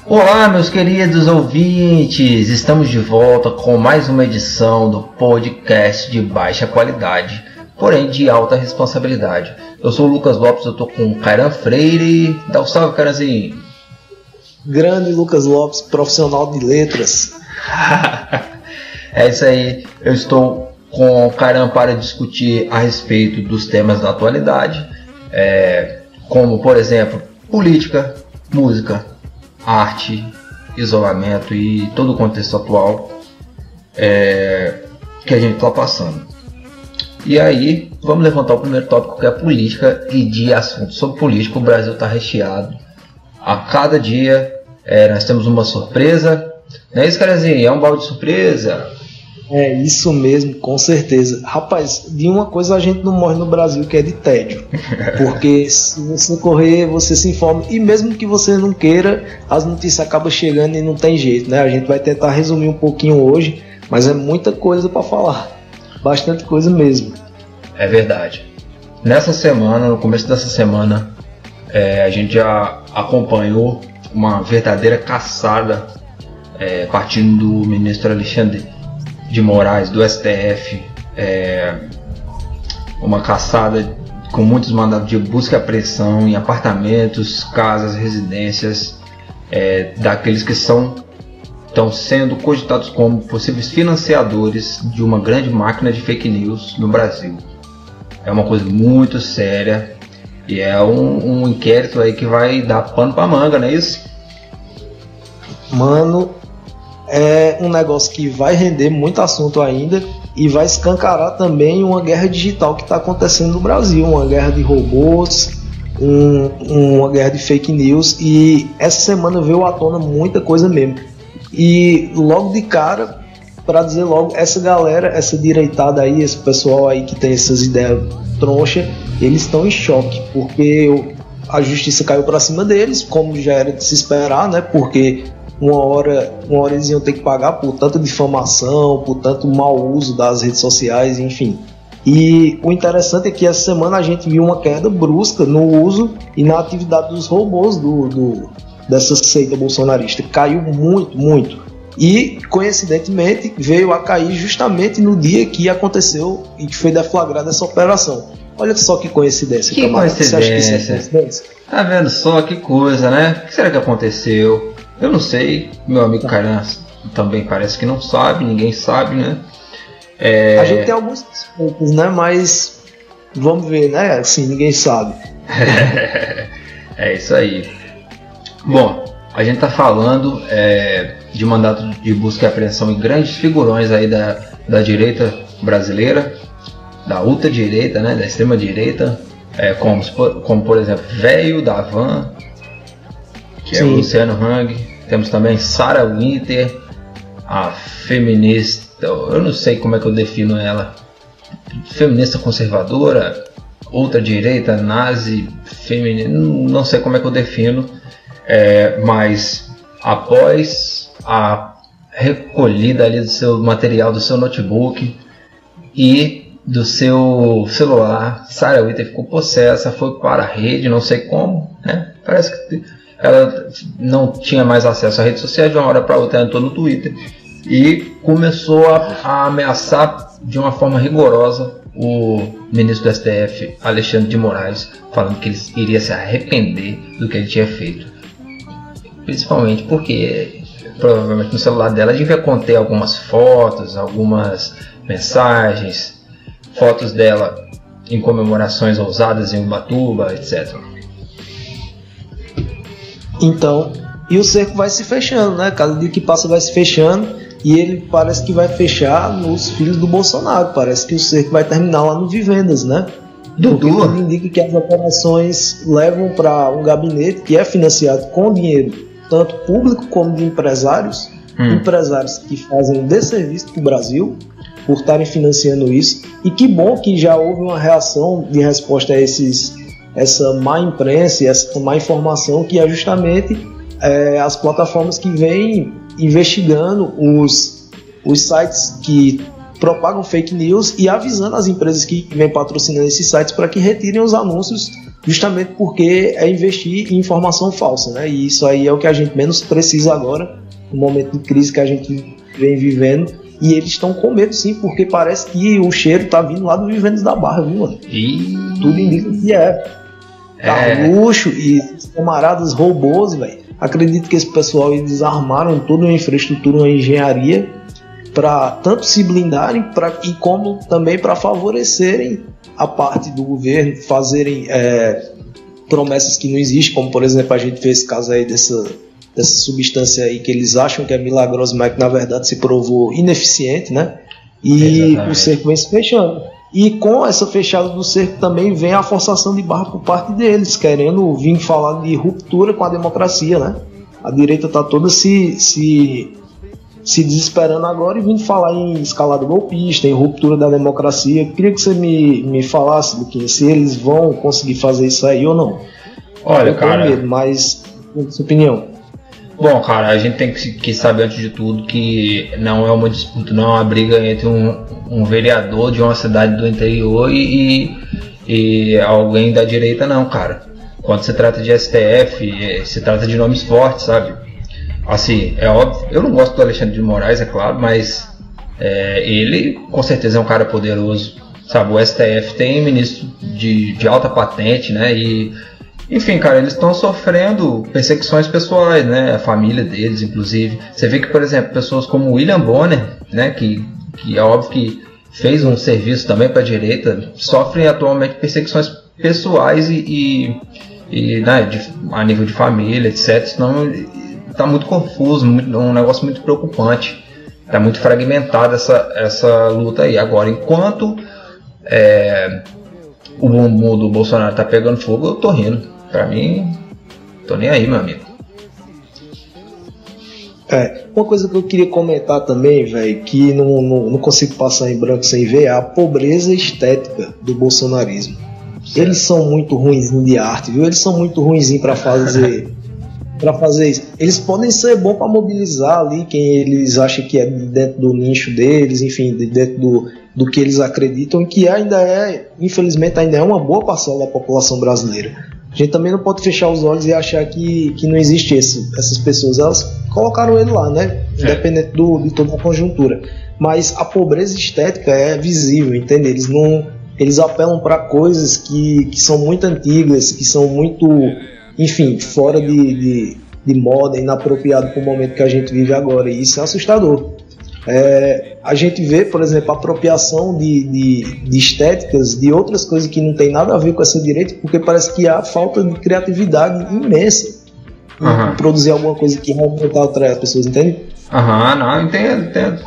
Olá, meus queridos ouvintes! Estamos de volta com mais uma edição do podcast de baixa qualidade, porém de alta responsabilidade. Eu sou o Lucas Lopes, eu tô com o Cairan Freire. Dá um salve, Cairanzinho! Grande Lucas Lopes, profissional de letras. É isso aí, eu estou com o Cairan para discutir a respeito dos temas da atualidade, como, por exemplo, política, música, arte, isolamento e todo o contexto atual que a gente está passando. E aí, vamos levantar o primeiro tópico, que é a política, e de assuntos sobre política o Brasil está recheado. A cada dia nós temos uma surpresa. Não é isso, Carazinho? É um balde de surpresa? É isso mesmo, com certeza. Rapaz, de uma coisa a gente não morre no Brasil, que é de tédio. Porque se você correr, você se informa. E mesmo que você não queira, as notícias acabam chegando e não tem jeito, né? A gente vai tentar resumir um pouquinho hoje, mas é muita coisa para falar. Bastante coisa mesmo. É verdade. Nessa semana, no começo dessa semana, a gente já acompanhou uma verdadeira caçada partindo do ministro Alexandre de Moraes, do STF, uma caçada com muitos mandados de busca e apreensão em apartamentos, casas, residências, daqueles que estão sendo cogitados como possíveis financiadores de uma grande máquina de fake news no Brasil. É uma coisa muito séria e é um inquérito aí que vai dar pano pra manga, não é isso? Mano, é um negócio que vai render muito assunto ainda e vai escancarar também uma guerra digital que está acontecendo no Brasil, uma guerra de robôs, uma guerra de fake news, e essa semana veio à tona muita coisa mesmo. E logo de cara, para dizer logo, essa galera, essa direitada aí, esse pessoal aí que tem essas ideias tronchas, eles estão em choque, porque a justiça caiu para cima deles, como já era de se esperar, né? Porque uma hora eles iam ter que pagar por tanta difamação, por tanto mau uso das redes sociais, enfim. E o interessante é que essa semana a gente viu uma queda brusca no uso e na atividade dos robôs dessa seita bolsonarista. Caiu muito, muito. E, coincidentemente, veio a cair justamente no dia que aconteceu e que foi deflagrada essa operação. Olha só que coincidência, que camarada. Coincidência. Você acha que isso é coincidência? Tá vendo só que coisa, né? O que será que aconteceu? Eu não sei, meu amigo Cairan também parece que não sabe, ninguém sabe, né? A gente tem alguns suspeitos, né? Mas vamos ver, né? Assim, ninguém sabe. É isso aí. Bom, a gente tá falando de mandato de busca e apreensão em grandes figurões aí da direita brasileira, da ultradireita, né? Da extrema direita, como por exemplo, Velho da Van, que é o Luciano Hang. Temos também Sarah Winter, a feminista, eu não sei como é que eu defino ela, feminista conservadora, ultradireita, nazi, feminista, não sei como é que eu defino, mas após a recolhida ali do seu material, do seu notebook e do seu celular, Sarah Winter ficou possessa, foi para a rede, não sei como, né? Parece que ela não tinha mais acesso à rede social, de uma hora para outra ela entrou no Twitter e começou a ameaçar de uma forma rigorosa o ministro do STF, Alexandre de Moraes, falando que ele iria se arrepender do que ele tinha feito. Principalmente porque provavelmente no celular dela devia conter algumas fotos, algumas mensagens, fotos dela em comemorações ousadas em Ubatuba, etc. Então, e o cerco vai se fechando, né? Cada dia que passa vai se fechando e ele parece que vai fechar nos filhos do Bolsonaro. Parece que o cerco vai terminar lá no Vivendas, né? Porque tudo indica que as operações levam para um gabinete que é financiado com dinheiro, tanto público como de empresários, empresários que fazem desserviço para o Brasil por estarem financiando isso. E que bom que já houve uma reação de resposta a essa má imprensa e essa má informação, que é justamente as plataformas que vêm investigando os sites que propagam fake news e avisando as empresas que vêm patrocinando esses sites para que retirem os anúncios justamente porque é investir em informação falsa, né? E isso aí é o que a gente menos precisa agora, no momento de crise que a gente vem vivendo. E eles estão com medo, sim, porque parece que o cheiro tá vindo lá do Vivendas da Barra, viu, mano? Tudo indica que Carluxo e os camaradas robôs, velho. Acredito que esse pessoal, eles armaram toda uma infraestrutura, uma engenharia, para tanto se blindarem e como também para favorecerem a parte do governo, fazerem promessas que não existem, como por exemplo a gente fez esse caso aí dessa substância aí que eles acham que é milagrosa, mas que na verdade se provou ineficiente, né? E exatamente. O cerco vem se fechando. E com essa fechada do cerco também vem a forçação de barra por parte deles, querendo vir falar de ruptura com a democracia, né? A direita está toda se desesperando agora e vindo falar em escalada golpista, em ruptura da democracia. Eu queria que você me falasse, Luquinha, se eles vão conseguir fazer isso aí ou não. Olha, cara... medo, mas, sua opinião? Bom, cara, a gente tem que saber antes de tudo que não é uma disputa, não é uma briga entre um vereador de uma cidade do interior e alguém da direita, não, cara. Quando se trata de STF, se trata de nomes fortes, sabe? Assim, é óbvio, eu não gosto do Alexandre de Moraes, é claro, mas ele com certeza é um cara poderoso, sabe? O STF tem ministro de alta patente, né? Enfim, cara, eles estão sofrendo perseguições pessoais, né? A família deles, inclusive. Você vê que, por exemplo, pessoas como William Bonner, né? Que é óbvio que fez um serviço também para a direita, sofrem atualmente perseguições pessoais né, a nível de família, etc. Senão está muito confuso, um negócio muito preocupante. Está muito fragmentada essa luta aí. Agora, enquanto o bumbum do Bolsonaro tá pegando fogo, eu tô rindo. Pra mim, tô nem aí, meu amigo. Uma coisa que eu queria comentar também, velho, que não consigo passar em branco sem ver, é a pobreza estética do bolsonarismo. Certo. Eles são muito ruinzinhos de arte, viu? Eles são muito ruinzinhos pra fazer isso. Eles podem ser bons pra mobilizar ali quem eles acham que é dentro do nicho deles, enfim, dentro do que eles acreditam, que infelizmente ainda é uma boa parcela da população brasileira. A gente também não pode fechar os olhos e achar que não existe essas pessoas. Elas colocaram ele lá, né? Independente de toda a conjuntura. Mas a pobreza estética é visível, entende? Eles apelam para coisas que são muito antigas, que são muito, enfim, fora de moda, inapropriado para o momento que a gente vive agora. E isso é assustador. A gente vê, por exemplo, a apropriação de estéticas de outras coisas que não tem nada a ver com essa direita, porque parece que há falta de criatividade imensa em produzir alguma coisa que realmente atrai as pessoas, entende? Não, entendo.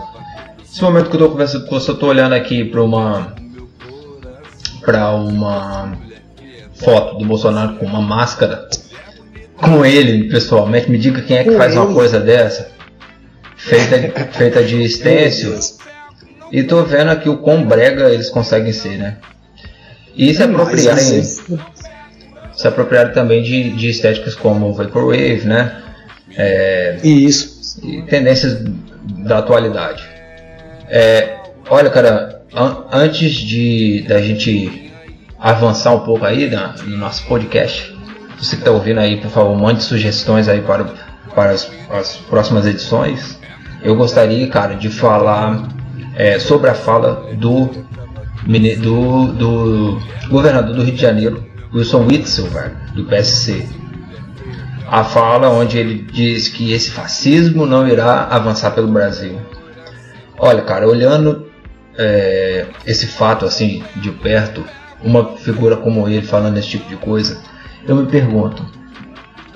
Nesse momento que eu tô conversando com você, eu tô olhando aqui para uma foto do Bolsonaro com uma máscara, com ele pessoalmente. Me diga quem é que faz uma coisa dessa. Feita de stencil, e tô vendo aqui o quão brega eles conseguem ser, né? E se apropriarem também de estéticas como o Vaporwave, né? Isso. E tendências da atualidade. Olha, cara, antes da gente avançar um pouco aí no nosso podcast, você que tá ouvindo aí, por favor, mande sugestões aí para as próximas edições. Eu gostaria, cara, de falar sobre a fala do governador do Rio de Janeiro, Wilson Witzel, do PSC. A fala onde ele diz que esse fascismo não irá avançar pelo Brasil. Olha, cara, olhando esse fato assim de perto, uma figura como ele falando esse tipo de coisa, eu me pergunto: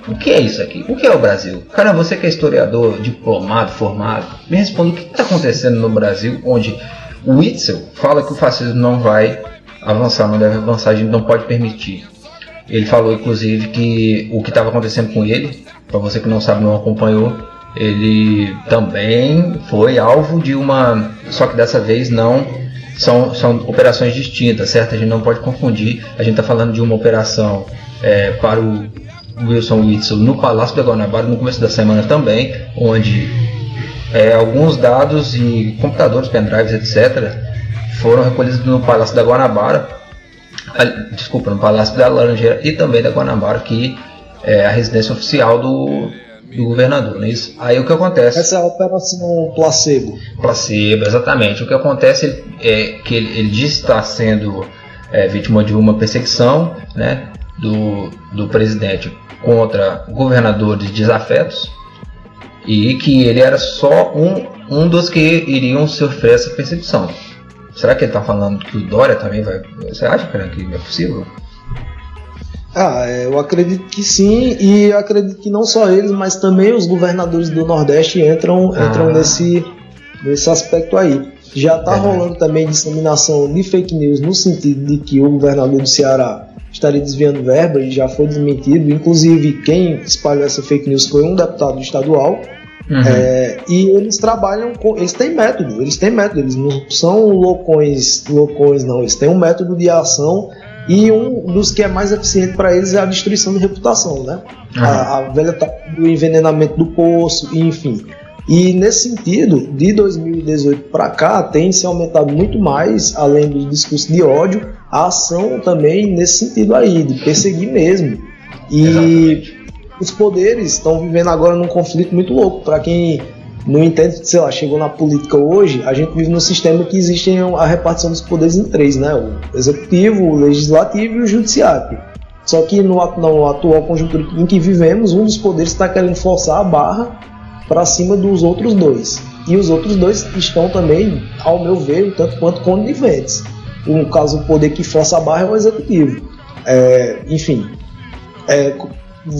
o que é isso aqui? O que é o Brasil? Cara, você que é historiador, diplomado, formado, me responda o que está acontecendo no Brasil, onde o Witzel fala que o fascismo não vai avançar, não deve avançar, a gente não pode permitir. Ele falou, inclusive, que o que estava acontecendo com ele, para você que não sabe, não acompanhou, ele também foi alvo de uma... Só que dessa vez não... São operações distintas, certo? A gente não pode confundir. A gente está falando de uma operação para o Wilson Witzel no Palácio da Guanabara no começo da semana também, onde alguns dados e computadores, pendrives, etc. foram recolhidos no Palácio da Guanabara, Desculpa, no Palácio da Laranjeira e também da Guanabara, que é a residência oficial do governador, não é isso? Aí o que acontece? Essa é a operação placebo. Placebo, exatamente. O que acontece é que ele diz estar sendo vítima de uma perseguição, né, do presidente contra governadores desafetos, e que ele era só um dos que iriam sofrer essa perseguição. Será que ele está falando que o Dória também vai? Você acha, cara, que é possível? Eu acredito que sim, e eu acredito que não só eles, mas também os governadores do Nordeste entram nesse aspecto aí. Já está rolando também disseminação de fake news no sentido de que o governador do Ceará estaria desviando verba e já foi desmentido. Inclusive, quem espalhou essa fake news foi um deputado estadual. E eles trabalham eles têm método, eles não são loucões não, eles têm um método de ação, e um dos que é mais eficiente para eles é a destruição de reputação, né? A velha do envenenamento do poço, enfim. E nesse sentido, de 2018 para cá, tem se aumentado muito mais, além do discurso de ódio, a ação também nesse sentido aí, de perseguir mesmo. E exatamente. Os poderes estão vivendo agora num conflito muito louco. Para quem não entende, sei lá, chegou na política hoje, a gente vive num sistema que existe a repartição dos poderes em três, né? O executivo, o legislativo e o judiciário. Só que no atual conjuntura em que vivemos, um dos poderes está querendo forçar a barra para cima dos outros dois. E os outros dois estão também, ao meu ver, tanto quanto coniventes. No caso, o poder que força a barra é o executivo.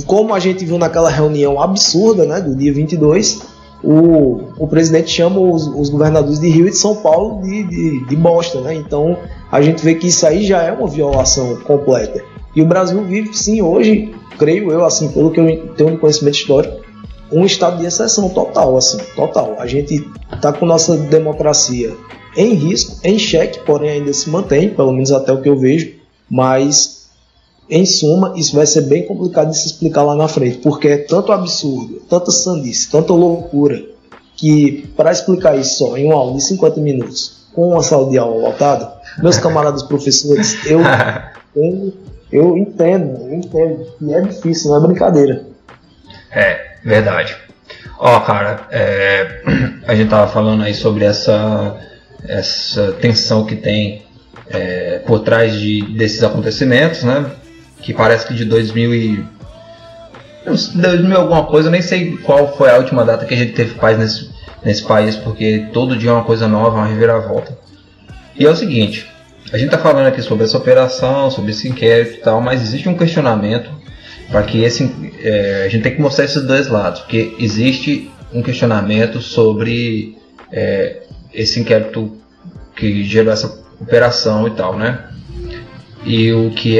Como a gente viu naquela reunião absurda, né, do dia 22, o presidente chama os governadores de Rio e de São Paulo de bosta, né? Então a gente vê que isso aí já é uma violação completa. E o Brasil vive, sim, hoje, creio eu, assim, pelo que eu tenho de conhecimento histórico, um estado de exceção total, assim, total. A gente está com nossa democracia em risco, em xeque, porém ainda se mantém, pelo menos até o que eu vejo, mas em suma, isso vai ser bem complicado de se explicar lá na frente, porque é tanto absurdo, tanta sandice, tanta loucura, que para explicar isso só em uma aula de 50 minutos, com uma sala de aula lotada, meus camaradas professores, eu entendo que é difícil, não é brincadeira. É, verdade. Cara, a gente tava falando aí sobre essa tensão que tem por trás desses acontecimentos, né? Que parece que de 2000 alguma coisa, eu nem sei qual foi a última data que a gente teve paz nesse país, porque todo dia é uma coisa nova, uma reviravolta. E é o seguinte, a gente está falando aqui sobre essa operação, sobre esse inquérito e tal, mas existe um questionamento para que a gente tem que mostrar esses dois lados, porque existe um questionamento sobre esse inquérito que gerou essa operação e tal, né? E o que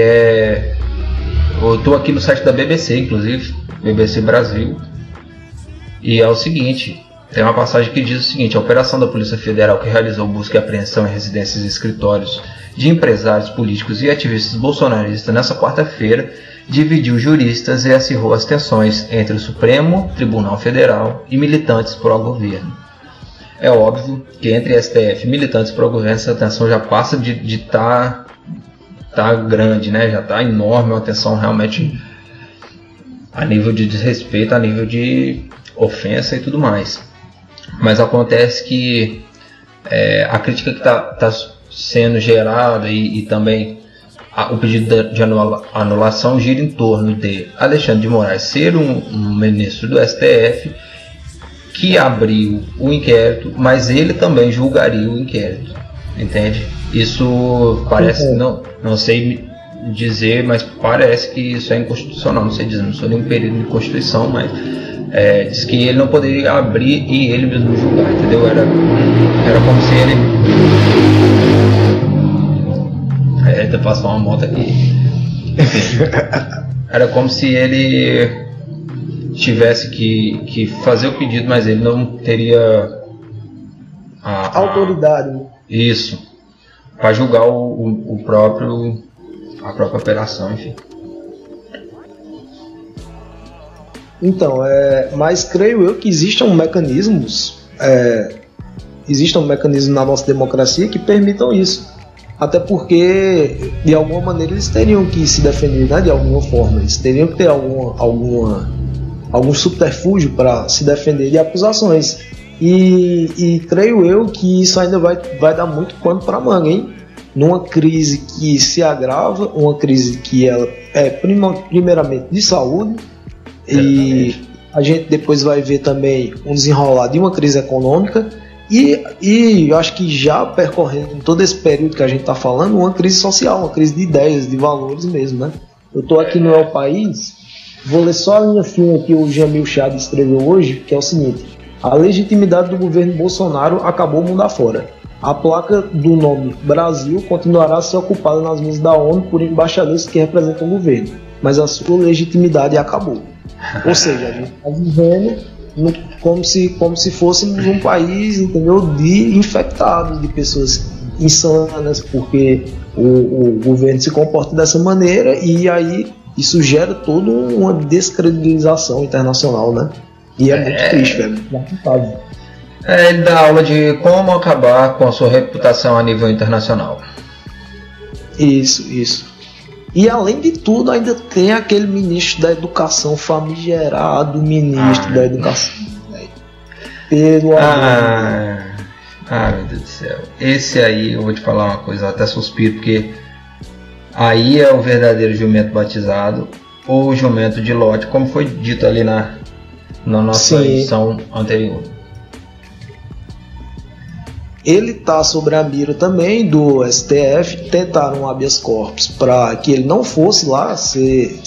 eu estou aqui no site da BBC, inclusive, BBC Brasil, e é o seguinte, tem uma passagem que diz o seguinte: a operação da Polícia Federal que realizou busca e apreensão em residências e escritórios de empresários políticos e ativistas bolsonaristas nessa quarta-feira dividiu juristas e acirrou as tensões entre o Supremo Tribunal Federal e militantes pró-governo. É óbvio que entre STF e militantes pró-governo essa tensão já passa de estar grande, né? Já está enorme, uma tensão realmente a nível de desrespeito, a nível de ofensa e tudo mais. Mas acontece que a crítica que está sendo gerada e também o pedido de anulação gira em torno de Alexandre de Moraes ser um ministro do STF que abriu o inquérito, mas ele também julgaria o inquérito, entende? Isso parece, não sei dizer, mas parece que isso é inconstitucional, não sei dizer, não sou nenhum perito de Constituição, mas diz que ele não poderia abrir e ele mesmo julgar, entendeu? Era como se ele... Até passou uma moto aqui. Era como se ele tivesse que fazer o pedido, mas ele não teria a autoridade. Isso, para julgar a própria operação, enfim. Então, mas creio eu que existam mecanismos na nossa democracia que permitam isso. Até porque, de alguma maneira, eles teriam que se defender, né? De alguma forma. Eles teriam que ter algum subterfúgio para se defender de acusações. E creio eu que isso ainda vai dar muito pano para manga, hein? Numa crise que se agrava, uma crise que ela é primeiramente de saúde, e a gente depois vai ver também um desenrolar de uma crise econômica, e eu acho que já percorrendo todo esse período que a gente está falando, uma crise social, uma crise de ideias, de valores mesmo, né? Eu estou aqui no El País, vou ler só a linha fina que o Jamil Chad escreveu hoje, que é o seguinte: a legitimidade do governo Bolsonaro acabou mundo afora. A placa do nome Brasil continuará a ser ocupada nas mesas da ONU por embaixadores que representam o governo, mas a sua legitimidade acabou. Ou seja, a gente está vivendo como se fôssemos um país, entendeu, de infectados, de pessoas insanas, porque o governo se comporta dessa maneira, e aí isso gera toda uma descredibilização internacional, né? E é muito triste, velho. Ele dá aula de como acabar com a sua reputação a nível internacional. Isso. E além de tudo, ainda tem aquele ministro da educação famigerado, ministro da educação. Pelo amor. Meu Deus do céu. Esse aí, eu vou te falar uma coisa, eu até suspiro, porque aí é o verdadeiro jumento batizado, ou o jumento de lote, como foi dito ali na nossa edição anterior. Ele está sobre a mira também do STF, tentaram um habeas corpus para que ele não fosse lá ser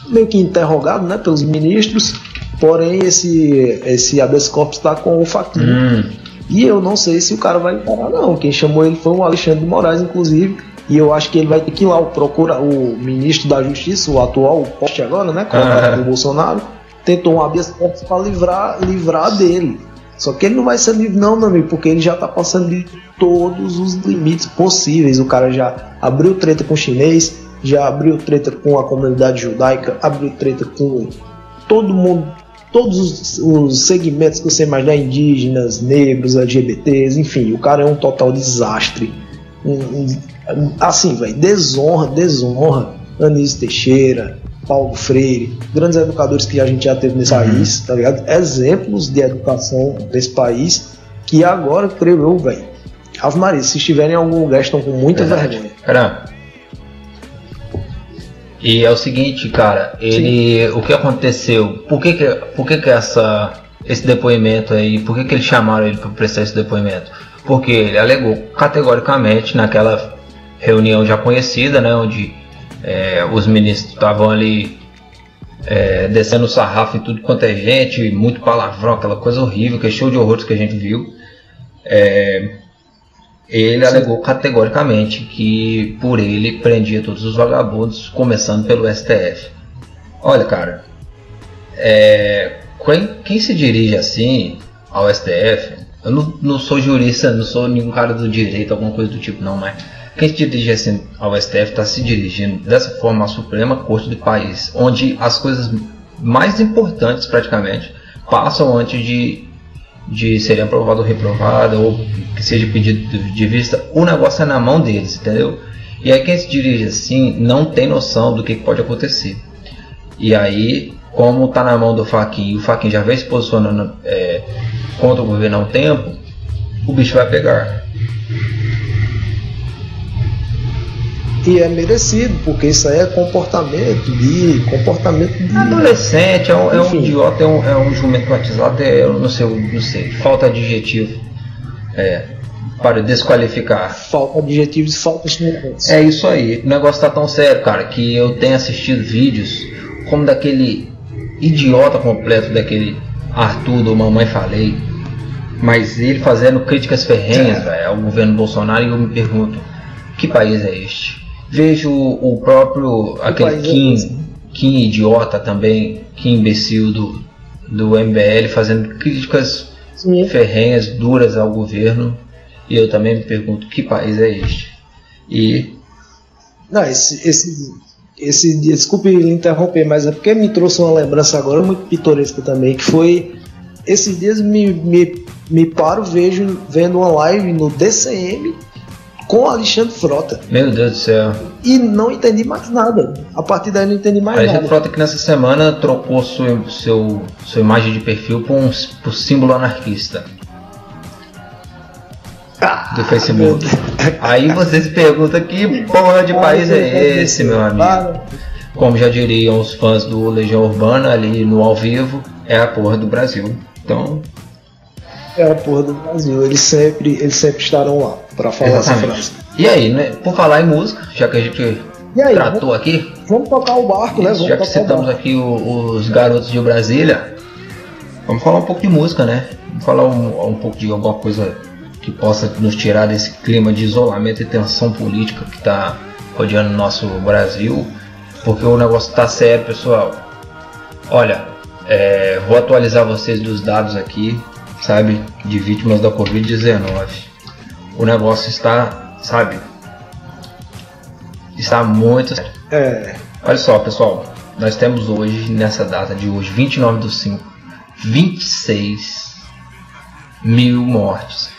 meio que interrogado, né, pelos ministros, porém esse habeas corpus está com o Fachin. E eu não sei se o cara vai parar, não. Quem chamou ele foi o Alexandre de Moraes, inclusive, e eu acho que ele vai ter que ir lá, o ministro da Justiça, o atual, o poste agora, né, do Bolsonaro, tentou um habeas corpus para livrar dele. Só que ele não vai ser livre não, meu amigo, porque ele já tá passando de todos os limites possíveis. O cara já abriu treta com o chinês, já abriu treta com a comunidade judaica, abriu treta com todo mundo, todos os segmentos que você imaginar, indígenas, negros, LGBTs, enfim, o cara é um total desastre. Assim, velho, desonra Anísio Teixeira, Paulo Freire, grandes educadores que a gente já teve nesse país, tá ligado? Exemplos de educação nesse país, que agora, creio eu, velho, Ave Maria, se estiverem em algum lugar, estão com muita vergonha. Caramba. E é o seguinte, cara, o que aconteceu? Por que esse depoimento aí, por que eles chamaram ele para prestar esse depoimento? Porque ele alegou categoricamente naquela reunião já conhecida, né, onde os ministros estavam ali descendo o sarrafo e tudo quanto é gente, muito palavrão, aquela coisa horrível, que é show de horrores que a gente viu. Ele alegou categoricamente que por ele prendia todos os vagabundos, começando pelo STF. Olha, cara, quem se dirige assim ao STF, eu não sou jurista, não sou nenhum cara do direito, alguma coisa do tipo não, mas quem se dirige assim ao STF está se dirigindo dessa forma à Suprema Corte do país, onde as coisas mais importantes praticamente passam antes de serem aprovado ou reprovado, ou que seja pedido de vista. O negócio é na mão deles, entendeu? E aí quem se dirige assim não tem noção do que pode acontecer. E aí, como está na mão do Fachin, e o Fachin já vem se posicionando contra o governo há um tempo, o bicho vai pegar. E é merecido, porque isso aí é comportamento de adolescente, é um idiota, é um jumento batizado, eu não sei, falta adjetivo para desqualificar. Falta adjetivos e falta de É isso aí, o negócio tá tão sério, cara, que eu tenho assistido vídeos como daquele idiota completo, daquele Arthur do Mamãe Falei, mas ele fazendo críticas ferrenhas ao governo Bolsonaro, e eu me pergunto, que país é este? Vejo o próprio, aquele Kim idiota também, Kim imbecil do MBL, fazendo críticas ferrenhas, duras ao governo, e eu também me pergunto, que país é este? E... Não, desculpe interromper, mas é porque me trouxe uma lembrança agora muito pitoresca também, que foi, esses dias me paro, vendo uma live no DCM, com Alexandre Frota. Meu Deus do céu. E não entendi mais nada. A partir daí não entendi mais Alexandre nada. Frota que nessa semana trocou sua imagem de perfil por símbolo anarquista do Facebook. Aí você se pergunta que porra de país é esse, meu amigo? Como já diriam os fãs do Legião Urbana ali no ao vivo, é a porra do Brasil. Então... é a porra do Brasil. Eles sempre estarão lá para falar essa frase. E aí, né? Por falar em música, já que a gente tratou aqui... Vamos tocar o barco, né? Vamos já que citamos aqui os garotos de Brasília, vamos falar um pouco de música, né? Vamos falar um pouco de alguma coisa que possa nos tirar desse clima de isolamento e tensão política que está rodeando o nosso Brasil, porque o negócio tá sério, pessoal. Olha, vou atualizar vocês dos dados aqui, sabe, de vítimas da Covid-19. O negócio está, sabe, está muito sério. Olha só, pessoal, nós temos hoje, nessa data de hoje, 29/5, 26 mil mortes.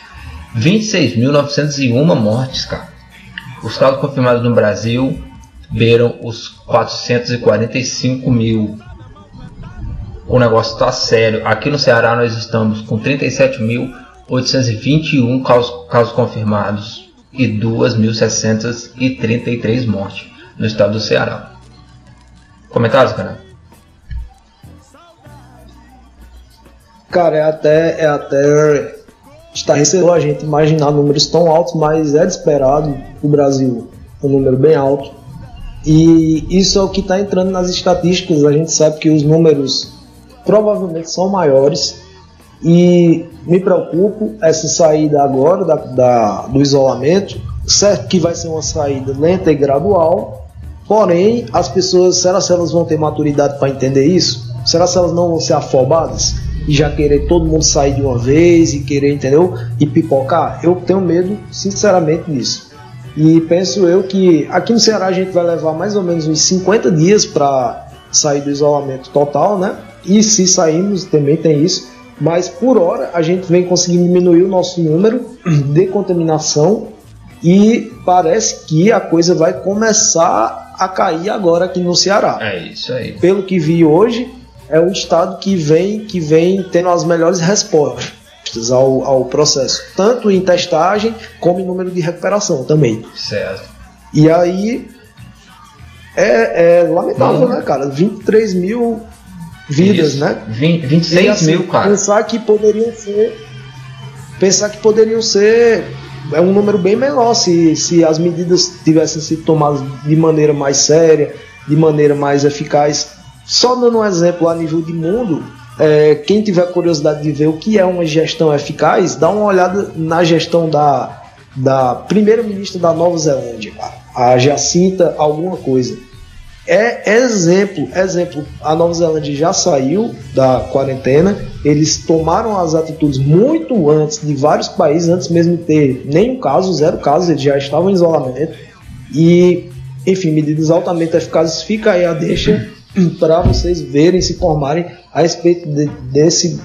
26.901 mortes, cara. Os casos confirmados no Brasil beiram os 445 mil. O negócio tá sério. Aqui no Ceará nós estamos com 37.821 casos confirmados e 2.633 mortes no estado do Ceará. Comentários, cara? Cara, é até estarrecedor a gente imaginar números tão altos, mas é de esperado o Brasil um número bem alto. E isso é o que está entrando nas estatísticas. A gente sabe que os números provavelmente são maiores. E me preocupo essa saída agora do isolamento. Certo que vai ser uma saída lenta e gradual. Porém, as pessoas, será que elas vão ter maturidade para entender isso? Será que elas não vão ser afobadas? E já querer todo mundo sair de uma vez e querer, entendeu? E pipocar? Eu tenho medo, sinceramente, disso. E penso eu que aqui no Ceará a gente vai levar mais ou menos uns 50 dias para sair do isolamento total, né? E se sairmos, também tem isso. Mas por hora a gente vem conseguindo diminuir o nosso número de contaminação e parece que a coisa vai começar a cair agora aqui no Ceará. É isso aí. Pelo que vi hoje, é um estado que vem tendo as melhores respostas ao processo, tanto em testagem como em número de recuperação também. Certo. E aí é lamentável, né, cara? 23 mil vidas, isso. né? 26 assim, mil, cara. Pensar que poderiam ser um número bem menor se as medidas tivessem sido tomadas de maneira mais séria, de maneira mais eficaz. Só dando um exemplo a nível de mundo, quem tiver curiosidade de ver o que é uma gestão eficaz, dá uma olhada na gestão da primeira-ministra da Nova Zelândia, cara, a Jacinta alguma coisa. Exemplo, a Nova Zelândia já saiu da quarentena, eles tomaram as atitudes muito antes de vários países, antes mesmo de ter nenhum caso, 0 casos, eles já estavam em isolamento e, enfim, medidas altamente eficazes. Fica aí a deixa para vocês verem, se formarem a respeito desse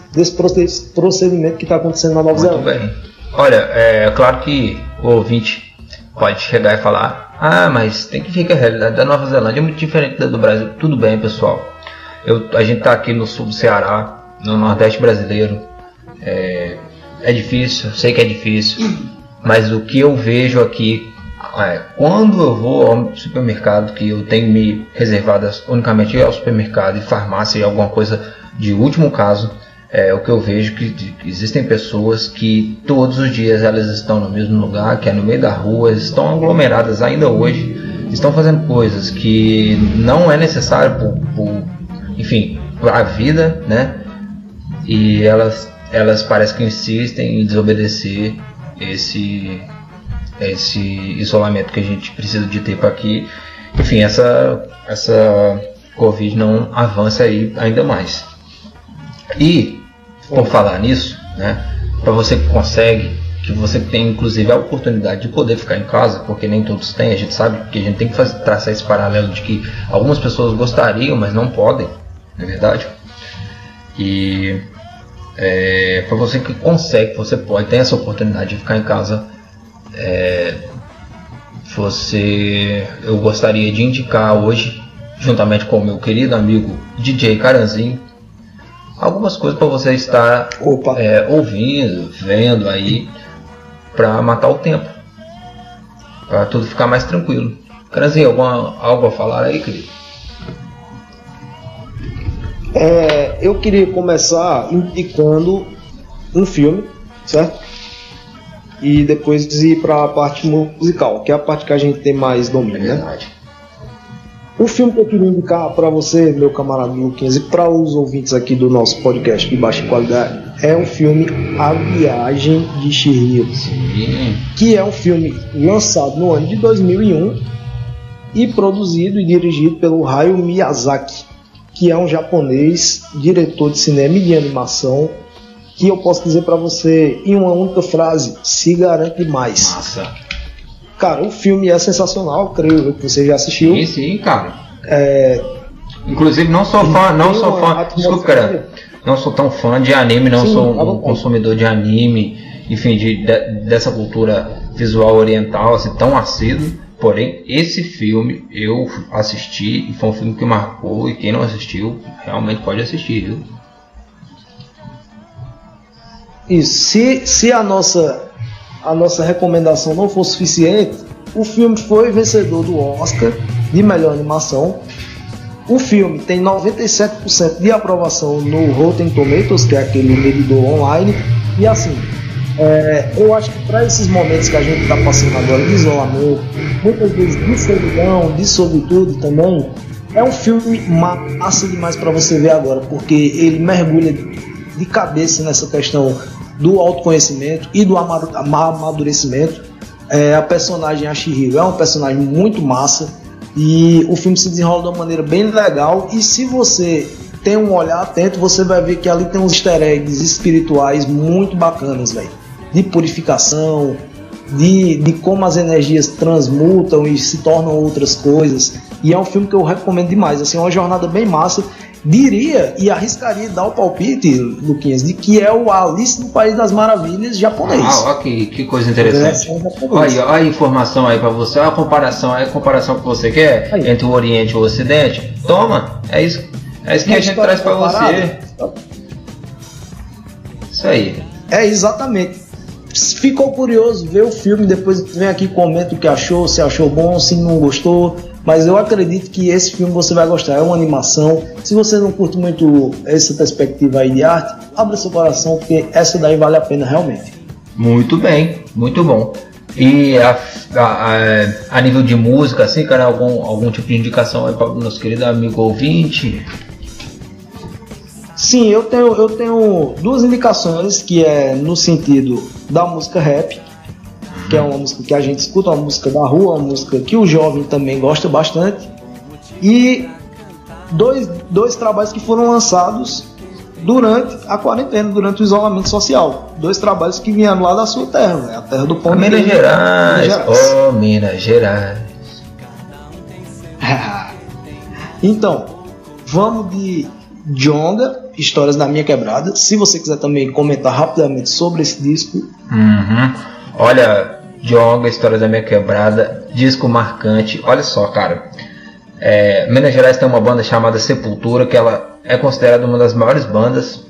procedimento que está acontecendo na Nova Zelândia. Muito bem. Olha, é claro que o ouvinte pode chegar e falar: ah, mas tem que ver que a realidade da Nova Zelândia é muito diferente da do Brasil. Tudo bem, pessoal. A gente está aqui no sul do Ceará, no Nordeste brasileiro. É difícil, sei que é difícil, mas o que eu vejo aqui, quando eu vou ao supermercado, que eu tenho me reservado unicamente ao supermercado e farmácia e alguma coisa de último caso, o que eu vejo que existem pessoas que todos os dias elas estão no mesmo lugar, que é no meio da rua, estão aglomeradas ainda hoje, estão fazendo coisas que não é necessário enfim, para a vida, né? E elas parecem que insistem em desobedecer esse isolamento que a gente precisa de ter para que, enfim, essa Covid não avance aí ainda mais. E, por falar nisso, né, para você que consegue, que você tem inclusive a oportunidade de poder ficar em casa, porque nem todos têm, a gente sabe que a gente tem que traçar esse paralelo de que algumas pessoas gostariam, mas não podem, não é verdade? E para você que consegue, você pode ter essa oportunidade de ficar em casa, eu gostaria de indicar hoje, juntamente com o meu querido amigo DJ Caranzinho, algumas coisas para você estar ouvindo, vendo aí, para matar o tempo, para tudo ficar mais tranquilo. Caranzinho, algo a falar aí, querido? Eu queria começar indicando um filme, certo? E depois ir para a parte musical, que é a parte que a gente tem mais domínio, né? O filme que eu queria indicar para você, meu camarada Luquinhas, e para os ouvintes aqui do nosso podcast de baixa qualidade, é o filme A Viagem de Chihiro, que é um filme lançado no ano de 2001 e produzido e dirigido pelo Hayao Miyazaki, que é um japonês, diretor de cinema e de animação, que eu posso dizer para você em uma única frase: se garante demais. Massa. Cara, o filme é sensacional, creio que você já assistiu. Sim, cara. Inclusive não sou fã, desculpa, cara, não sou tão fã de anime, não sou um consumidor de anime, enfim, dessa cultura visual oriental, assim, tão assíduo. Porém, esse filme eu assisti e foi um filme que marcou, e quem não assistiu realmente pode assistir, viu? E se a nossa recomendação não for suficiente, o filme foi vencedor do Oscar de melhor animação. O filme tem 97% de aprovação no Rotten Tomatoes, que é aquele medidor online. E assim, eu acho que para esses momentos que a gente está passando agora de isolamento, muitas vezes de solidão, de solitude também, é um filme massa demais para você ver agora, porque ele mergulha de cabeça nessa questão do autoconhecimento e do amadurecimento. A personagem, a Chihiro, é um personagem muito massa e o filme se desenrola de uma maneira bem legal, e se você tem um olhar atento, você vai ver que ali tem uns easter eggs espirituais muito bacanas, velho, de purificação, de como as energias transmutam e se tornam outras coisas. E é um filme que eu recomendo demais, assim, é uma jornada bem massa. Diria e arriscaria dar o palpite, Luquinhas, de que é o Alice no País das Maravilhas japonês. Que coisa interessante. Olha a informação aí pra você, a comparação que você quer aí entre o Oriente e o Ocidente. Toma, é isso que a gente traz pra você. Isso aí. Exatamente. Ficou curioso, vê o filme, depois vem aqui e comenta o que achou, se achou bom, se não gostou. Mas eu acredito que esse filme você vai gostar, é uma animação. Se você não curte muito essa perspectiva aí de arte, abra seu coração, porque essa daí vale a pena realmente. Muito bem, muito bom. E a nível de música, assim, cara, algum tipo de indicação aí para o nosso querido amigo ouvinte? Sim, eu tenho duas indicações, que é no sentido da música rap, que é uma música que a gente escuta, uma música da rua, uma música que o jovem também gosta bastante, e dois trabalhos que foram lançados durante a quarentena, durante o isolamento social. Dois trabalhos que vieram lá da sua terra, né? A terra do pão de Minas Gerais. Oh, Minas Gerais. Então, vamos de Djonga, Histórias da Minha Quebrada. Se você quiser também comentar rapidamente sobre esse disco. Olha, Djonga, Histórias da Minha Quebrada, disco marcante. Olha só, cara, Minas Gerais tem uma banda chamada Sepultura, que ela é considerada uma das maiores bandas,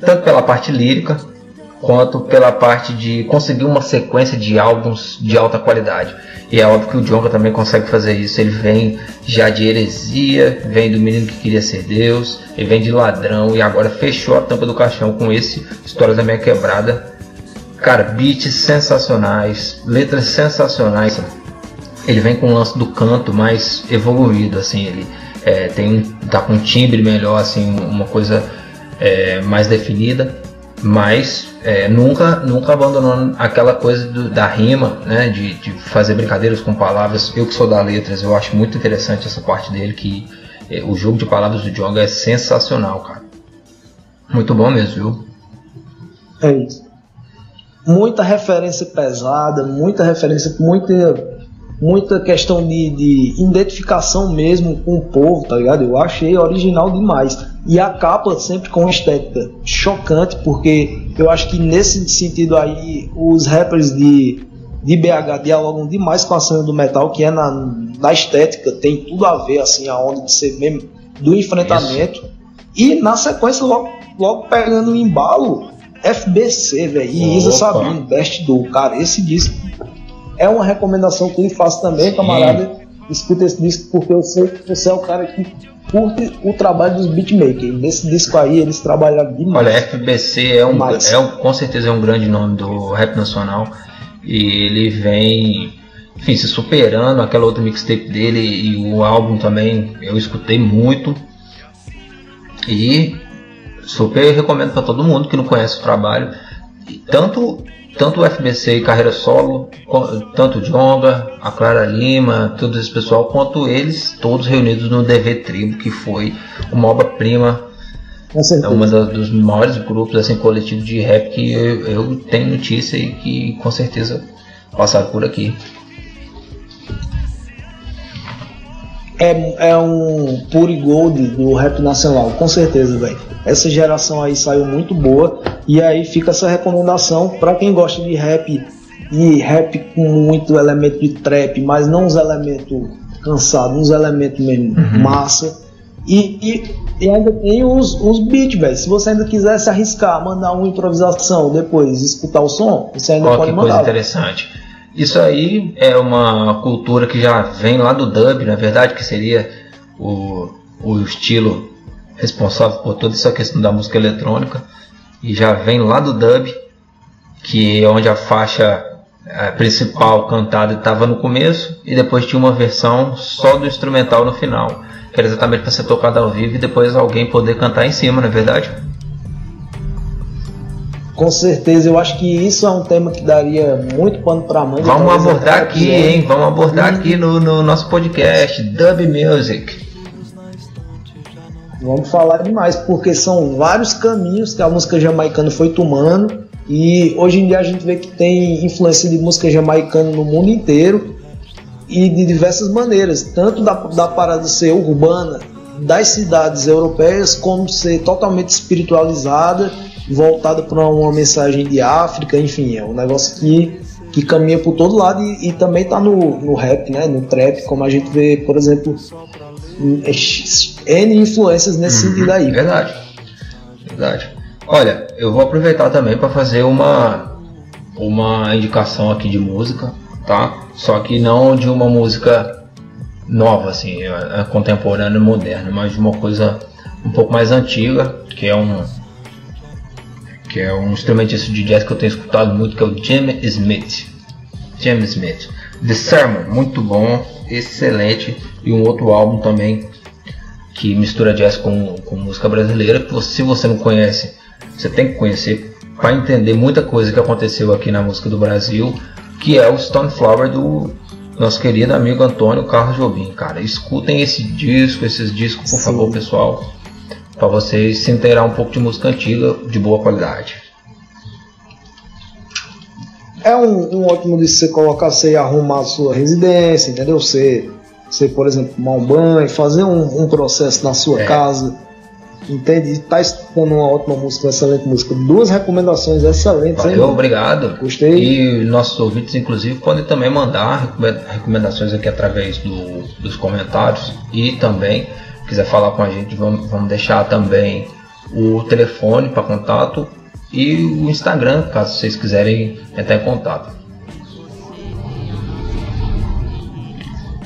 tanto pela parte lírica quanto pela parte de conseguir uma sequência de álbuns de alta qualidade. E é óbvio que o Djonga também consegue fazer isso. Ele vem já de Heresia, vem do Menino que Queria Ser Deus, ele vem de Ladrão e agora fechou a tampa do caixão com esse Histórias da Minha Quebrada. Cara, beats sensacionais, letras sensacionais. Ele vem com o lance do canto mais evoluído, assim, ele tá com um timbre melhor, assim, uma coisa mais definida, mas nunca abandonou aquela coisa da rima, né, de fazer brincadeiras com palavras. Eu que sou da letras, eu acho muito interessante essa parte dele, que o jogo de palavras do Djonga é sensacional, cara. Muito bom mesmo, viu? É isso. Muita referência pesada, muita referência, muita questão de identificação mesmo com o povo, tá ligado? Eu achei original demais. E a capa sempre com estética chocante, porque eu acho que nesse sentido aí os rappers de de BH dialogam demais com a cena do metal, que é na estética, tem tudo a ver, assim, a onda de ser mesmo do enfrentamento. Isso. E na sequência, logo pegando o embalo, FBC, velho, e Isa Sabino, Best Do. Cara, esse disco é uma recomendação que eu lhe faço também, camarada. Escuta esse disco porque eu sei que você é o cara que curte o trabalho dos beatmakers. Nesse disco aí eles trabalharam demais. Olha, FBC com certeza é um grande nome do rap nacional. E ele vem, enfim, se superando. Aquela outra mixtape dele e o álbum também eu escutei muito. E super recomendo para todo mundo que não conhece o trabalho. Tanto o FBC e carreira solo, tanto o Djonga, a Clara Lima, todo esse pessoal, quanto eles todos reunidos no DV Tribo, que foi uma obra-prima, é uma dos maiores grupos assim, coletivos de rap que eu tenho notícia e que com certeza passaram por aqui. É um pure gold do rap nacional, com certeza, velho. Essa geração aí saiu muito boa. E aí fica essa recomendação para quem gosta de rap, e rap com muito elemento de trap, mas não uns elementos cansados, uns elementos mesmo massa. E ainda tem os beats, velho. Se você ainda quiser se arriscar, mandar uma improvisação, depois escutar o som, você ainda pode mandar. Que coisa interessante. Isso aí é uma cultura que já vem lá do dub, na verdade, que seria o estilo responsável por toda essa questão da música eletrônica, e já vem lá do dub, que é onde a faixa principal cantada estava no começo e depois tinha uma versão só do instrumental no final, que era exatamente para ser tocada ao vivo e depois alguém poder cantar em cima, não é verdade? Com certeza, eu acho que isso é um tema que daria muito pano para manga. Vamos abordar aqui, hein? Vamos abordar aqui no nosso podcast, Dub Music. Vamos falar demais, porque são vários caminhos que a música jamaicana foi tomando, e hoje em dia a gente vê que tem influência de música jamaicana no mundo inteiro e de diversas maneiras, tanto da parada ser urbana das cidades europeias, como ser totalmente espiritualizada, voltada para uma mensagem de África. Enfim, é um negócio que caminha por todo lado e também está no rap, né, no trap, como a gente vê, por exemplo, N influências nesse sentido aí. Verdade. Olha, eu vou aproveitar também para fazer uma indicação aqui de música, tá? Só que não de uma música nova, assim, contemporânea e moderna, mas de uma coisa um pouco mais antiga, que é um instrumentista de jazz que eu tenho escutado muito, que é o James Smith. The Sermon, muito bom, excelente. E um outro álbum também que mistura jazz com música brasileira, que se você não conhece, você tem que conhecer para entender muita coisa que aconteceu aqui na música do Brasil, que é o Stone Flower do nosso querido amigo Antônio Carlos Jobim. Cara, escutem esses discos, por favor, pessoal, para vocês se inteirar um pouco de música antiga de boa qualidade. É um ótimo de você colocar, você arrumar a sua residência, entendeu? Você, por exemplo, tomar um banho, fazer um processo na sua casa, entende? Tá escutando uma ótima música, uma excelente música. Duas recomendações excelentes. Valeu, obrigado. Gostei. E nossos ouvintes, inclusive, podem também mandar recomendações aqui através dos comentários. E também, se quiser falar com a gente, vamos deixar também o telefone para contato e o Instagram, caso vocês quiserem entrar em contato.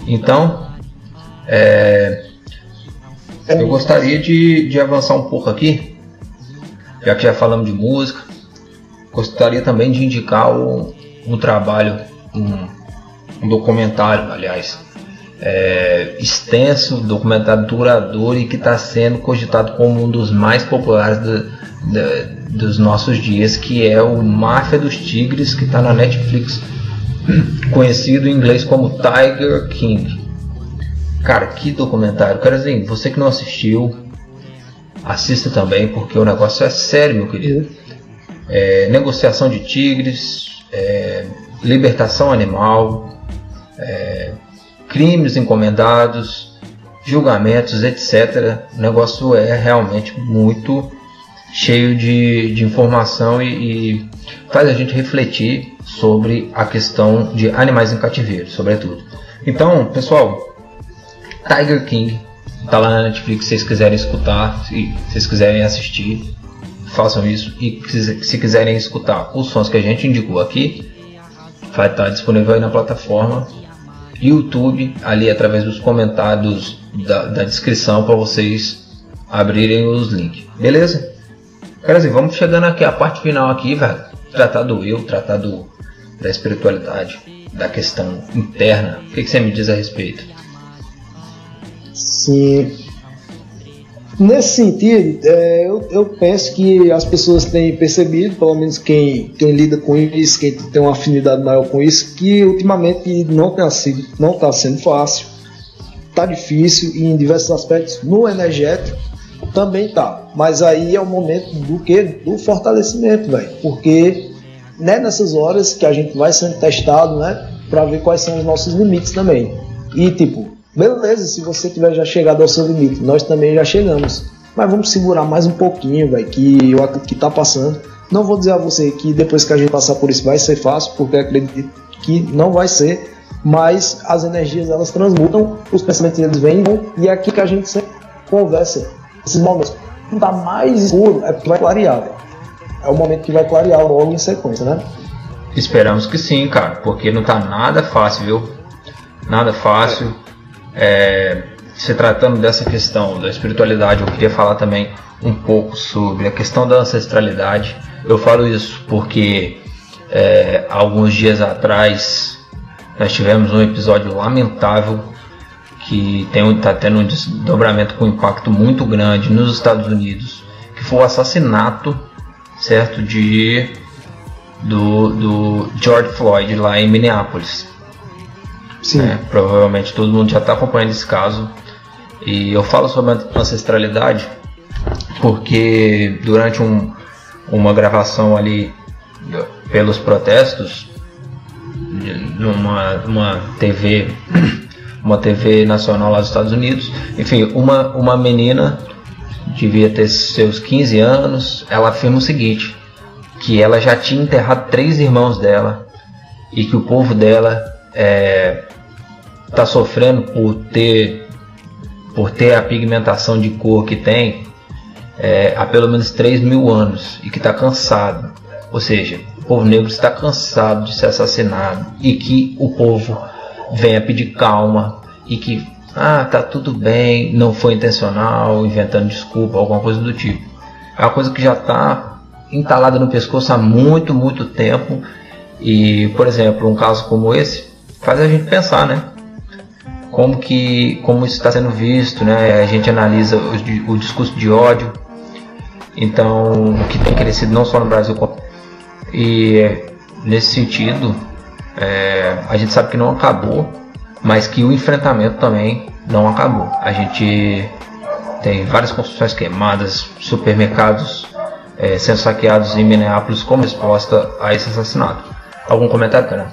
Então, eu gostaria de avançar um pouco aqui, já que já falamos de música. Gostaria também de indicar um trabalho, um documentário, aliás, extenso, documentário duradouro e que está sendo cogitado como um dos mais populares dos nossos dias, que é o Máfia dos Tigres, que está na Netflix, conhecido em inglês como Tiger King. Cara, que documentário. Cara, assim, você que não assistiu, assista também, porque o negócio é sério, meu querido. Negociação de tigres, libertação animal, crimes encomendados, julgamentos, etc. O negócio é realmente muito cheio de informação e faz a gente refletir sobre a questão de animais em cativeiro, sobretudo. Então, pessoal, Tiger King tá lá na Netflix, se vocês quiserem escutar, se vocês quiserem assistir, façam isso. E se quiserem escutar os sons que a gente indicou aqui, vai estar disponível aí na plataforma YouTube, ali através dos comentários da descrição, para vocês abrirem os links, beleza? Cara, assim, vamos chegando aqui à parte final aqui, velho. Tratar do eu, tratar da espiritualidade, da questão interna. O que você me diz a respeito? Sim. Nesse sentido, eu penso que as pessoas têm percebido, pelo menos quem lida com isso, quem tem uma afinidade maior com isso, que ultimamente não está sendo fácil, está difícil e em diversos aspectos. No energético também tá, mas aí é o momento do fortalecimento, velho, porque né, nessas horas que a gente vai sendo testado, né, para ver quais são os nossos limites também. E tipo, beleza, se você tiver já chegado ao seu limite, nós também já chegamos, mas vamos segurar mais um pouquinho, velho, que eu acredito que tá passando. Não vou dizer a você que depois que a gente passar por isso vai ser fácil, porque eu acredito que não vai ser, mas as energias elas transmutam, os pensamentos eles vêm, e é aqui que a gente sempre conversa. Esses momentos, não tá mais escuro, é porque vai clarear, velho. É o momento que vai clarear logo em sequência, né? Esperamos que sim, cara, porque não tá nada fácil, viu? Nada fácil. Se tratando dessa questão da espiritualidade, eu queria falar também um pouco sobre a questão da ancestralidade. Eu falo isso porque alguns dias atrás nós tivemos um episódio lamentável que está tendo um desdobramento com impacto muito grande nos Estados Unidos, que foi o assassinato, certo, do George Floyd lá em Minneapolis. Sim. Provavelmente todo mundo já está acompanhando esse caso, e eu falo sobre a ancestralidade porque durante uma gravação ali pelos protestos numa TV nacional lá dos Estados Unidos, enfim, uma menina devia ter seus 15 anos, ela afirma o seguinte, que ela já tinha enterrado 3 irmãos dela e que o povo dela está sofrendo por ter a pigmentação de cor que tem há pelo menos 3.000 anos e que está cansado, ou seja, o povo negro está cansado de ser assassinado e que o povo venha pedir calma e que tá tudo bem, não foi intencional, inventando desculpa, alguma coisa do tipo. É uma coisa que já está entalada no pescoço há muito, muito tempo. E, por exemplo, um caso como esse faz a gente pensar, né? Como isso está sendo visto, né? A gente analisa o discurso de ódio, então, que tem crescido não só no Brasil, e nesse sentido, a gente sabe que não acabou, mas que o enfrentamento também não acabou. A gente tem várias construções queimadas, supermercados sendo saqueados em Minneapolis como resposta a esse assassinato. Algum comentário, cara?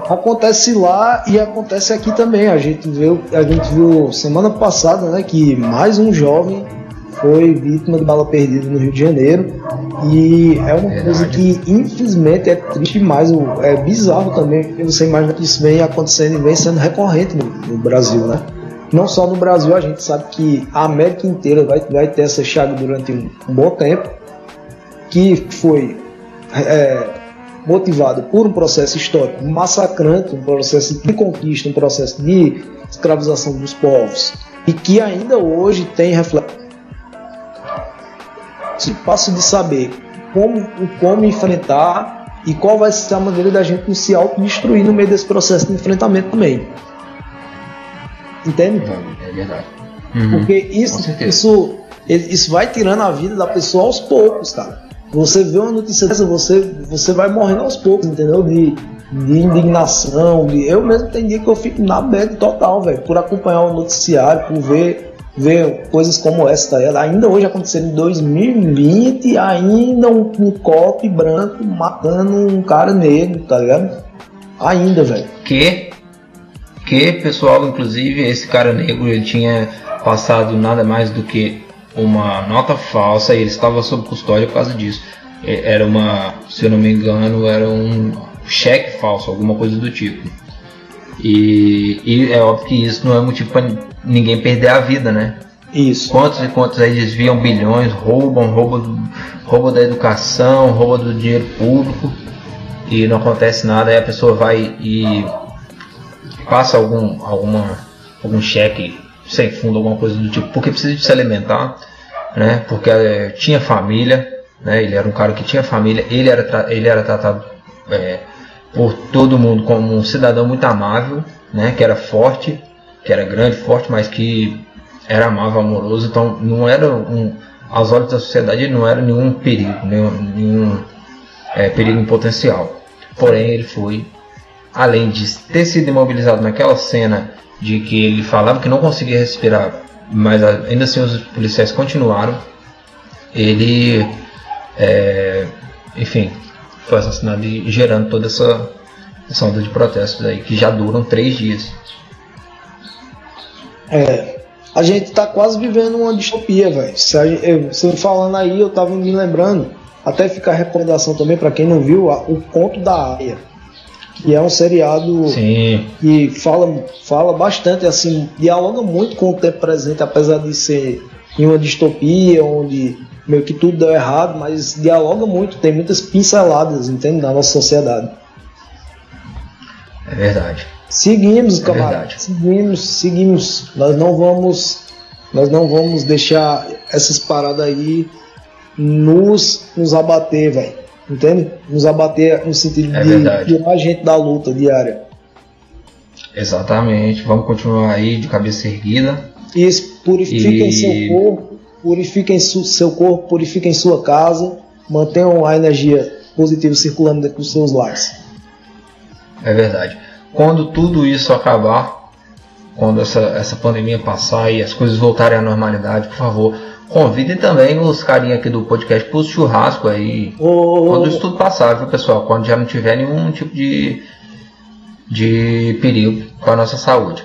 Acontece lá e acontece aqui também. A gente viu semana passada, né, que mais um jovem foi vítima de bala perdida no Rio de Janeiro, e é uma coisa que infelizmente é triste demais, é bizarro também, porque você imagina que isso vem acontecendo e vem sendo recorrente no Brasil, né? Não só no Brasil, a gente sabe que a América inteira vai ter essa chaga durante um bom tempo, que foi motivado por um processo histórico massacrante, um processo de conquista, um processo de escravização dos povos, e que ainda hoje tem reflexo. Passo de saber como enfrentar e qual vai ser a maneira da gente não se autodestruir no meio desse processo de enfrentamento também. Entende? É verdade. Porque isso vai tirando a vida da pessoa aos poucos, cara. Você vê uma notícia dessa, você vai morrendo aos poucos, entendeu? De indignação. Eu mesmo tem dia que eu fico na bad total, velho, por acompanhar o noticiário, por ver coisas como essa, tá? Ainda hoje acontecendo em 2020, ainda um copo branco matando um cara negro, tá ligado? Ainda, velho. Que pessoal, inclusive esse cara negro, ele tinha passado nada mais do que uma nota falsa e ele estava sob custódia por causa disso. Era se eu não me engano, era um cheque falso, alguma coisa do tipo. E é óbvio que isso não é motivo para ninguém perder a vida, né? Isso. Quantos e quantos aí desviam bilhões, roubam da educação, roubam do dinheiro público e não acontece nada, aí a pessoa vai e passa algum cheque sem fundo, alguma coisa do tipo, porque precisa de se alimentar, né? Porque tinha família, né? Ele era um cara que tinha família, ele era tratado por todo mundo como um cidadão muito amável, né? Que era forte, que era grande, forte, mas que era amável, amoroso. Então não era aos olhos da sociedade ele não era nenhum perigo, nenhum perigo em potencial. Porém ele foi, além de ter sido imobilizado naquela cena de que ele falava que não conseguia respirar, mas ainda assim os policiais continuaram, ele enfim, foi assassinado e gerando toda essa onda de protestos aí que já duram 3 dias. A gente tá quase vivendo uma distopia, velho. Você falando aí, eu tava me lembrando, até fica a recomendação também para quem não viu, o Conto da Aia, que é um seriado Sim. que fala bastante, assim, dialoga muito com o tempo presente, apesar de ser em uma distopia onde meio que tudo deu errado, mas dialoga muito, tem muitas pinceladas, entende, na nossa sociedade. É verdade. Seguimos, camarada. Seguimos. Nós não vamos deixar essas paradas aí nos abater, velho. Entende? Nos abater no sentido de tirar a gente da luta diária. Exatamente. Vamos continuar aí de cabeça erguida. Isso, purifiquem seu corpo, purifiquem sua casa, mantenham a energia positiva circulando dentro dos seus lares. É verdade. Quando tudo isso acabar, quando essa pandemia passar e as coisas voltarem à normalidade, por favor, convidem também os carinha aqui do podcast para o churrasco aí. Quando isso tudo passar, viu, pessoal? Quando já não tiver nenhum tipo de perigo para a nossa saúde.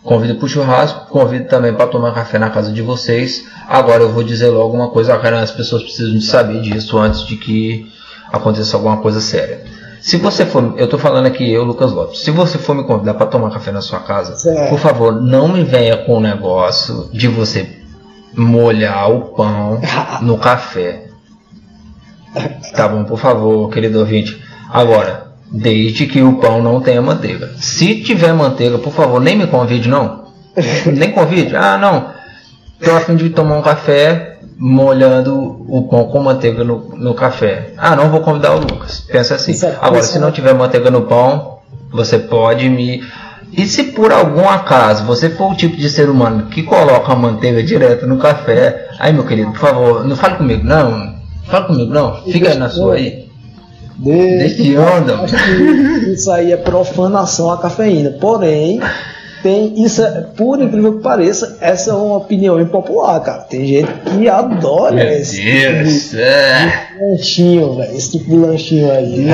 Convido para o churrasco, convido também para tomar café na casa de vocês. Agora eu vou dizer logo uma coisa, cara, as pessoas precisam de saber disso antes de que aconteça alguma coisa séria. Se você for, eu tô falando aqui, eu, Lucas Lopes, se você for me convidar para tomar café na sua casa, por favor, não me venha com o negócio de você molhar o pão no café. Tá bom, por favor, querido ouvinte. Agora, desde que o pão não tenha manteiga. Se tiver manteiga, por favor, nem me convide, não. Nem convide. Ah, não. Tô a fim de tomar um café molhando o pão com manteiga no café. Ah, não vou convidar o Lucas. Pensa assim. Agora, se não tiver manteiga no pão, você pode me... E se por algum acaso você for o tipo de ser humano que coloca a manteiga direto no café, aí, meu querido, por favor, não fale comigo, não. Fala comigo, não. Fica na sua aí. Desde onda. Isso aí é profanação à cafeína. Porém, por incrível que pareça, essa é uma opinião impopular, cara. Tem gente que adora esse lanchinho, velho. Esse tipo de lanchinho aí.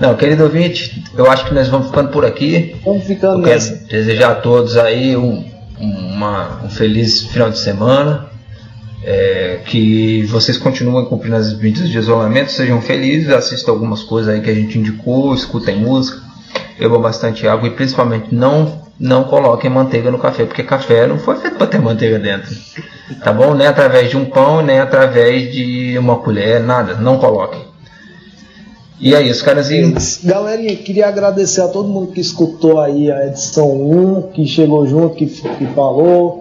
Não, querido ouvinte, eu acho que nós vamos ficando por aqui. Vamos ficando nessa. Quero desejar a todos aí um feliz final de semana. Que vocês continuem cumprindo as medidas de isolamento, sejam felizes, assistam algumas coisas aí que a gente indicou, escutem música, bebam bastante água e principalmente não coloquem manteiga no café, porque café não foi feito para ter manteiga dentro, tá bom? Nem através de um pão, nem através de uma colher, nada, não coloquem. E é isso, carazinho. Galerinha, queria agradecer a todo mundo que escutou aí a edição 1, que chegou junto, que falou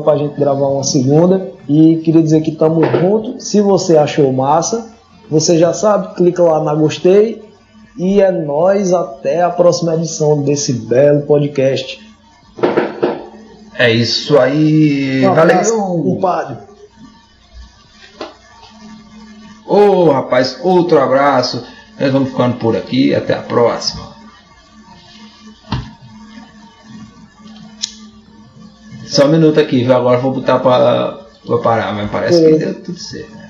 pra gente gravar uma segunda, e queria dizer que estamos juntos. Se você achou massa, você já sabe, clica lá na gostei, e é nóis, até a próxima edição desse belo podcast. É isso aí, valeu, compadre. Rapaz, outro abraço, nós vamos ficando por aqui, até a próxima. Só um minuto aqui, viu? Agora vou botar para parar, mas parece que deu tudo certo.